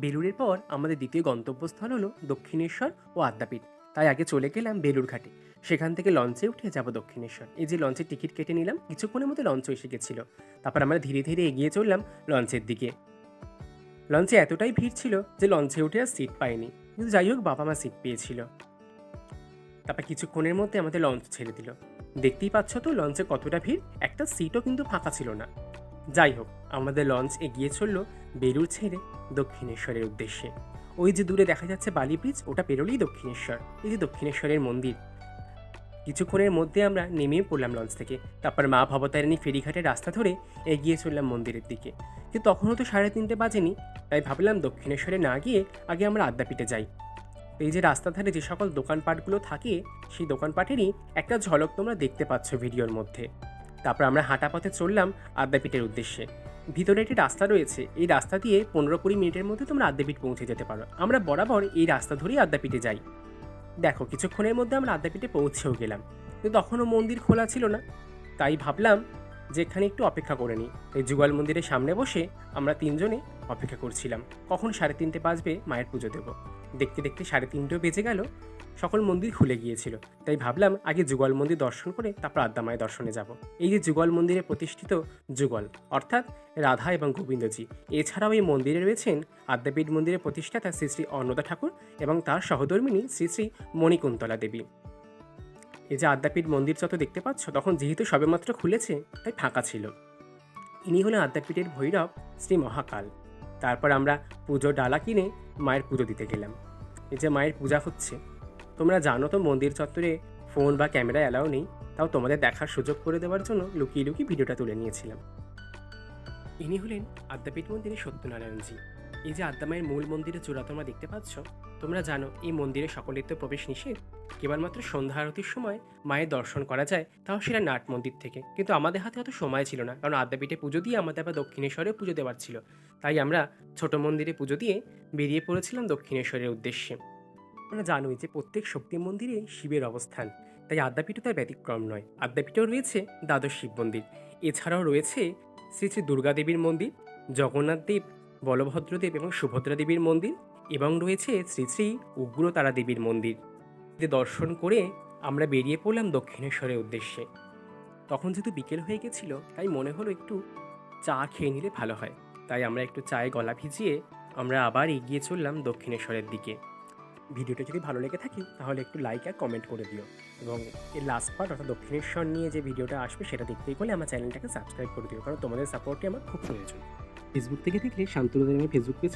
বেলুড়ের পর আমাদের দ্বিতীয় গন্তব্যস্থল হলো দক্ষিণেশ্বর ও আদ্যাপীঠ। তাই আগে চলে গেলাম বেলুড় ঘাটে। সেখান থেকে লঞ্চে উঠে যাব দক্ষিণেশ্বর। এই যে লঞ্চের টিকিট কেটে নিলাম, কিছুক্ষণের মধ্যে লঞ্চ এসে গেছিল। তারপর আমরা ধীরে ধীরে এগিয়ে চললাম লঞ্চের দিকে। লঞ্চে এতটাই ভিড় ছিল যে লঞ্চে উঠে আর সিট পাইনি, কিন্তু যাই হোক বাবা মা সিট পেয়েছিল। তারপর কিছুক্ষণের মধ্যে আমাদের লঞ্চ ছেড়ে দিল। দেখতেই পাচ্ছ তো লঞ্চে কতটা ভিড়, একটা সিটও কিন্তু ফাঁকা ছিল না। যাই হোক, আমাদের লঞ্চ এগিয়ে চলল বেলুড় ছেড়ে দক্ষিণেশ্বরের উদ্দেশ্যে। ওই যে দূরে দেখা যাচ্ছে বালি ব্রিজ, ওটা পেরোলেই দক্ষিণেশ্বর। এই যে দক্ষিণেশ্বরের মন্দির। কিছুক্ষণের মধ্যে আমরা নেমেও পড়লাম লঞ্চ থেকে। তারপর মা ভবতারিণী ফেরিঘাটের রাস্তা ধরে এগিয়ে চললাম মন্দিরের দিকে। কিন্তু তখনও তো 3:30 বাজেনি। তাই ভাবলাম দক্ষিণেশ্বরে না গিয়ে আগে আমরা আদ্যাপীঠে যাই। এই যে রাস্তার ধারে যে সকল দোকানপাটগুলো থাকে, সেই দোকানপাটেরই একটা ঝলক তোমরা দেখতে পাচ্ছ ভিডিওর মধ্যে। তারপর আমরা হাঁটা পথে চললাম আদ্যাপীঠের উদ্দেশ্যে। ভিতরে একটি রাস্তা রয়েছে, এই রাস্তা দিয়ে 15-20 মিনিটের মধ্যে তোমরা আদ্যাপীঠ পৌঁছে যেতে পারো। আমরা বরাবর এই রাস্তা ধরেই আদ্যাপীঠে যাই। দেখো, কিছুক্ষণের মধ্যে আমরা আদ্যাপীঠে পৌঁছেও গেলাম, কিন্তু তখনও মন্দির খোলা ছিল না। তাই ভাবলাম যে এখানে একটু অপেক্ষা করে নিই। এই যুগল মন্দিরের সামনে বসে আমরা তিনজনে অপেক্ষা করছিলাম কখন 3:30 বাজবে মায়ের পুজো দেব। দেখতে দেখতে 3:30 বেজে গেল। সকল মন্দির খুলে গিয়েছিল। তাই ভাবলাম আগে যুগল মন্দির দর্শন করে তারপর আদ্যা মায়ের দর্শনে যাব। এই যে যুগল মন্দিরে প্রতিষ্ঠিত যুগল, অর্থাৎ রাধা এবং গোবিন্দজি। এছাড়াও এই মন্দিরে রয়েছেন আদ্যাপীঠ মন্দিরের প্রতিষ্ঠাতা শ্রী শ্রী অন্নদা ঠাকুর এবং তার সহধর্মিণী শ্রী শ্রী মণিকুন্তলা দেবী। এই যে আদ্যাপীঠ মন্দির যত দেখতে পাচ্ছ, তখন যেহেতু সবেমাত্র খুলেছে তাই ফাঁকা ছিল। ইনি হলেন আদ্যাপীঠের ভৈরব শ্রী মহাকাল। তারপর আমরা পুজো ডালা কিনে মায়ের পুজো দিতে গেলাম। এই যে মায়ের পূজা হচ্ছে। তোমরা জানো তো মন্দির চত্বরে ফোন বা ক্যামেরা অ্যালাউ নেই, তাও তোমাদের দেখার সুযোগ করে দেওয়ার জন্য লুকিয়ে লুকিয়ে ভিডিওটা তুলে নিয়েছিলাম। ইনি হলেন আদ্যাপীঠ মন্দিরের সত্যনারায়ণজি। এই যে আদ্যা মায়ের মূল মন্দিরের চূড়া তোমরা দেখতে পাচ্ছ, তোমরা জানো এই মন্দিরে সকলের তো প্রবেশ নিষেধ। কেবলমাত্র সন্ধ্যা আরতির সময় মায়ের দর্শন করা যায়, তাও সেটা নাট মন্দির থেকে। কিন্তু আমাদের হাতে অত সময় ছিল না, কারণ আদ্যাপীঠে পুজো দিয়ে আমাদের আবার দক্ষিণেশ্বরে পুজো দেওয়ার ছিল। তাই আমরা ছোট মন্দিরে পুজো দিয়ে বেরিয়ে পড়েছিলাম দক্ষিণেশ্বরের উদ্দেশ্যে। তোমরা জানোই যে প্রত্যেক শক্তি মন্দিরে শিবের অবস্থান, তাই আদ্যাপীঠও তার ব্যতিক্রম নয়। আদ্যাপীঠেও রয়েছে দ্বাদশ শিব মন্দির। এছাড়াও রয়েছে শ্রী শ্রী দুর্গা দেবীর মন্দির, জগন্নাথ দেব, বলভদ্রদেব এবং সুভদ্রা দেবীর মন্দির, এবং রয়েছে শ্রী শ্রী উগ্রতারা দেবীর মন্দির। দর্শন করে আমরা বেরিয়ে পড়লাম দক্ষিণেশ্বরের উদ্দেশ্যে। তখন যেহেতু বিকেল হয়ে গেছিল, তাই মনে হলো একটু চা খেয়ে নিলে ভালো হয়। তাই আমরা একটু চায়ে গলা ভিজিয়ে আমরা আবার এগিয়ে চললাম দক্ষিণেশ্বরের দিকে। ভিডিওটা যদি ভালো লেগে থাকে তাহলে একটু লাইক আর কমেন্ট করে দিও, এবং এর লাস্ট পার্ট অর্থাৎ দক্ষিণেশ্বর নিয়ে যে ভিডিওটা আসবে সেটা দেখতেই হলে আমার চ্যানেলটাকে সাবস্ক্রাইব করে দিও, কারণ তোমাদের সাপোর্টে আমার খুব প্রয়োজন। ফেসবুক থেকে দেখলে শান্তনুদের আমি ফেসবুক পেজ